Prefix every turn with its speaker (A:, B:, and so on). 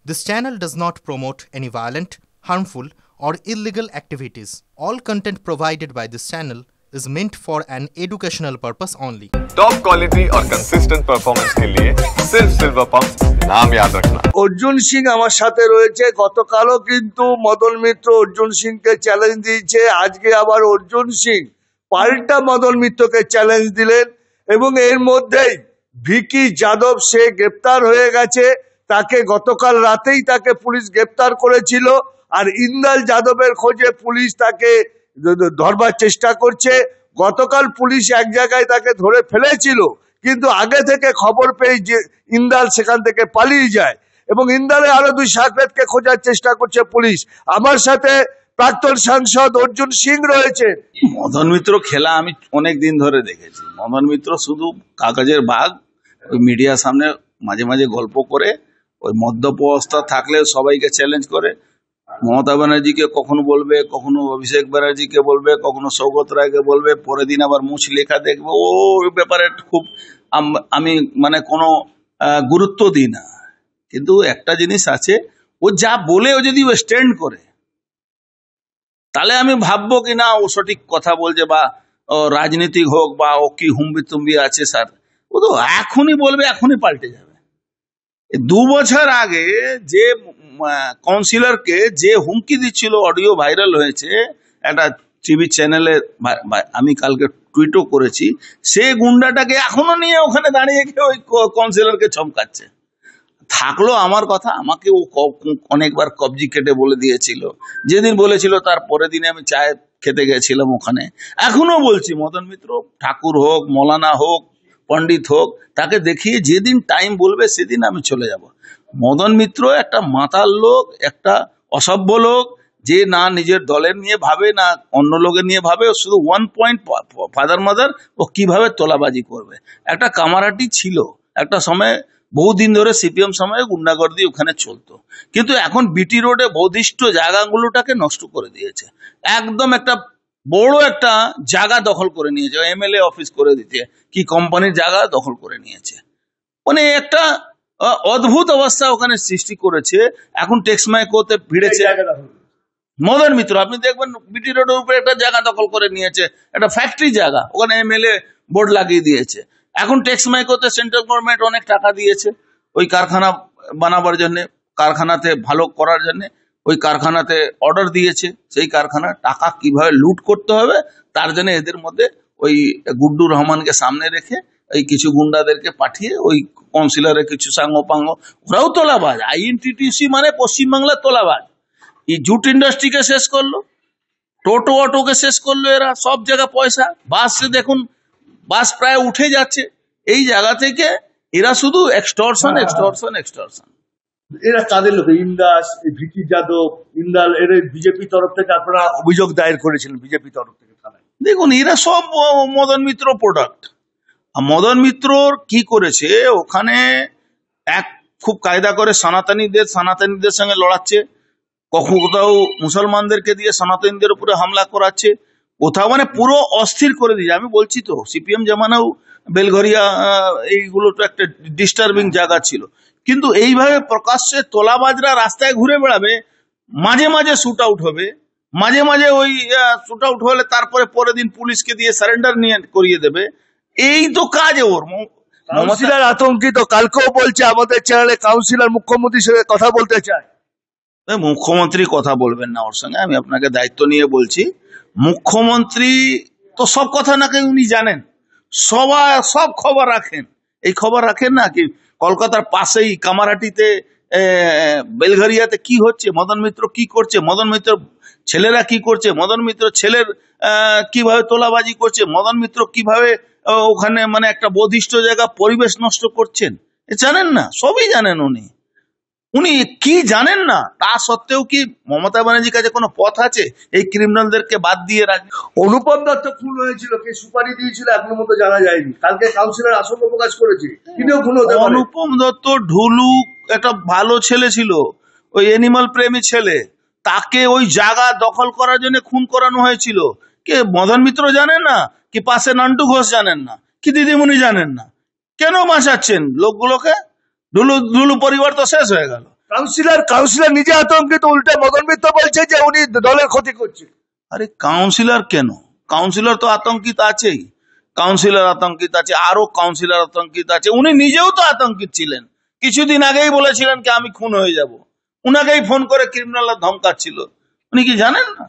A: This channel does not promote any violent, harmful, or illegal activities. All content provided by this channel is meant for an educational purpose only.
B: Top quality और consistent performance के लिए सिर्फ silver pump नाम याद रखना।
C: অর্জুন সিং আমার সাথে রয়েছে। গতকালও কিন্তু মদন মিত্র অর্জুন সিংকে চ্যালেঞ্জ দিয়েছে, আজকে আবার অর্জুন সিং পাল্টা মদন মিত্রকে চ্যালেঞ্জ দিলেন এবং এর মধ্যেই ভিকি যাদব সে গ্রেপ্তার হয়ে গেছে। তাকে গতকাল রাতেই তাকে পুলিশ গ্রেপ্তার করেছিল আর ইন্দাল যাদবের খোঁজে পুলিশ তাকে ধরবার চেষ্টা করছে। গতকাল পুলিশ এক জায়গায় তাকে ধরে ফেলেছিল, কিন্তু আগে থেকে খবর পেয়ে যে ইন্দাল সেখান থেকে পালিয়ে যায় এবং ইন্দালে আরো দুই সাকরেতকে খোঁজার চেষ্টা করছে পুলিশ। আমার সাথে প্রাক্তন সাংসদ অর্জুন সিং রয়েছে।
D: মদন মিত্র খেলা আমি অনেক দিন ধরে দেখেছি। মদন মিত্র শুধু কাগজের বাঘ, ওই মিডিয়ার সামনে মাঝে মাঝে গল্প করে, ওই মদ্যপ অবস্থা থাকলে সবাইকে চ্যালেঞ্জ করে। মমতা ব্যানার্জিকে কখনো বলবে, কখনো অভিষেক ব্যানার্জিকে বলবে, কখনো সৌগত রায়কে বলবে, পরের দিন আবার মুছ লেখা দেখবে। ও ব্যাপারে খুব আমি মানে কোনো গুরুত্ব দিই না, কিন্তু একটা জিনিস আছে, ও যা বলে ও যদি ও স্ট্যান্ড করে তাহলে আমি ভাববো কি না ও সঠিক কথা বলছে, বা রাজনীতিক হোক বা ও কি হুম্বি তুম্বি আছে স্যার, ও তো এখনই বলবে, এখনই পাল্টে যাবে। 2 বছর আগে যে কাউন্সিলরকে যে হুমকি দিচ্ছিল, অডিও ভাইরাল হয়েছে একটা টিভি চ্যানেলে, আমি কালকে টুইটও করেছি, সে গুন্ডাটাকে এখনো নিয়ে ওখানে দাঁড়িয়ে গিয়ে ওই কাউন্সিলরকে চমকাচ্ছে। থাকলো আমার কথা, আমাকে ও অনেকবার কবজি কেটে বলে দিয়েছিল, যেদিন বলেছিল তার পরের দিনে আমি চায় খেতে গেছিলাম ওখানে। এখনো বলছি, মদন মিত্র ঠাকুর হোক, মৌলানা হোক, পণ্ডিত হোক, তাকে দেখিয়ে যেদিন টাইম বলবে সেদিন আমি চলে যাব। মদন মিত্র একটা মাতাল লোক, একটা অসভ্য লোক, যে না নিজের দলের নিয়ে ভাবে না অন্য লোকের নিয়ে ভাবে, শুধু 1 পয়েন্ট ফাদার মাদার, ও কিভাবে তোলাবাজি করবে। একটা কামারাটি ছিল একটা সময়, বহুদিন ধরে সিপিএম সময়ে গুন্ডাগর্দি ওখানে চলতো, কিন্তু এখন বিটি রোডে বৌদিষ্ট জায়গাগুলোটাকে নষ্ট করে দিয়েছে। একদম একটা বড় একটা জায়গা দখল করে নিয়েছে, এমএলএ অফিস করে দিতে, কি কোম্পানির জায়গা দখল করে নিয়েছে। মানে একটা অদ্ভুত অবস্থা ওখানে সৃষ্টি করেছে। এখন টেক্সমাইকোতে ভিড়েছে মদন মিত্র, আপনি দেখবেন বিটি রোডের উপরে একটা জায়গা দখল করে নিয়েছে, একটা ফ্যাক্টরি জায়গা, ওখানে এমএলএ বোর্ড লাগিয়ে দিয়েছে। এখন টেক্সমাইকোতে সেন্ট্রাল গভর্নমেন্ট অনেক টাকা দিয়েছে ওই কারখানা বানাবার জন্য, কারখানাতে ভালো করার জন্য, ওই কারখানাতে অর্ডার দিয়েছে। সেই কারখানার টাকা কিভাবে লুট করতে হবে তার জন্য এদের মধ্যে ওই গুড্ডু রহমানকে সামনে রেখে এই কিছু গুন্ডাদেরকে পাঠিয়ে ওই কাউন্সিলরের কিছু সাঙ্গপাঙ্গ, ওরাও তোলাবাজ। আইএনটিটিউসি মানে পশ্চিমবাংলার তোলাবাজ। এই জুট ইন্ডাস্ট্রিকে শেষ করলো, টোটো অটোকে শেষ করলো, এরা সব জায়গা পয়সা। বাসে দেখুন, বাস প্রায় উঠে যাচ্ছে। এই জায়গা থেকে এরা শুধু এক্সটর্শন এক্সটর্শন এক্সটর্শন।
C: এরা কাদের লোক? ইন্দাস, ভিকি যাদব, ইন্দাল, এর বিজেপি তরফ থেকে আপনারা অভিযোগ দায়ের করেছিলেন বিজেপি তরফ থেকে থানায়।
D: দেখুন, এরা সব মদন মিত্র প্রোডাক্ট। মদন মিত্র কি করেছে ওখানে, এক খুব কায়দা করে সনাতনীদের সঙ্গে লড়াচ্ছে, কোথাও মুসলমানদেরকে দিয়ে সনাতনীদের উপরে হামলা করাচ্ছে, কোথাও মানে পুরো অস্থির করে দিয়েছে। আমি বলছি তো, সিপিএম জামানাও বেলঘরিয়া এইগুলো তো একটা ডিস্টার্বিং জায়গা ছিল, কিন্তু এইভাবে প্রকাশ্যে তোলাবাজরা রাস্তায় ঘুরে বেড়াবে, মাঝে মাঝে শুট আউট হবে, মাঝে মাঝে ওই শুট আউট হলে তারপরে পরের দিন পুলিশকে দিয়ে সারেন্ডার নিয়ে করিয়ে দেবে। এই তো কাজ ওর।
C: কাউন্সিলর আতঙ্কিত, কালকেও বলছে আমাদের চ্যানেলে কাউন্সিলর মুখ্যমন্ত্রীর সঙ্গে কথা বলতে চায়।
D: মুখ্যমন্ত্রী কথা বলবেন না ওর সঙ্গে, আমি আপনাকে দায়িত্ব নিয়ে বলছি। মুখ্যমন্ত্রী তো সব কথা নাকি উনি জানেন, সব খবর রাখেন। এই খবর রাখেন না কি কলকাতার পাশেই কামারাটিতে, বেলঘরিয়াতে কি হচ্ছে, মদন মিত্র কি করছে, মদন মিত্র ছেলেরা কি করছে, মদন মিত্র ছেলের কিভাবে তোলাবাজি করছে, মদন মিত্র কিভাবে ওখানে মানে একটা বধিষ্ঠ জায়গা পরিবেশ নষ্ট করছেন, জানেন না? সবই জানেন উনি। উনি কি জানেন না? তা সত্ত্বেও কি মমতা ব্যানার্জির কাছে কোনো পথ আছে এই ক্রিমিনালদেরকে বাদ দিয়ে রাখবে?
C: অনুপম দত্ত খুন হয়েছিল, কে সুপারি দিয়েছিল এখনো মতো জানা যায়নি। কালকে কাউন্সিলর আশঙ্কা প্রকাশ করেছে তিনিও খুন হতে পারে।
D: অনুপম দত্ত ঢুলু একটা ভালো ছেলে ছিল, ওই এনিমাল প্রেমী ছেলে, তাকে ওই জায়গা দখল করার জন্য খুন করানো হয়েছিল। কে মদন মিত্র জানেন না? কি পাশে নান্টু ঘোষ জানেন না? কি দিদিমণি জানেন না? কেন বাঁচাচ্ছেন লোকগুলোকে? ঢুলু পরিবার তো শেষ হয়ে গেল।
C: কাউন্সিলর নিজে আতঙ্কিত, উল্টে মদন মিত্র বলছে যে উনি দলের ক্ষতি করছে।
D: আরে কাউন্সিলর কেন, কাউন্সিলর তো আতঙ্কিত আছেই, কাউন্সিলর আতঙ্কিত আছে, আরো কাউন্সিলর আতঙ্কিত আছে, উনি নিজেও তো আতঙ্কিত ছিলেন। কিছুদিন আগেই বলেছিলেন কি আমি খুন হয়ে যাব, উনাকেই ফোন করে ক্রিমিনালরা ধমকাচ্ছিল, উনি কি জানেন না?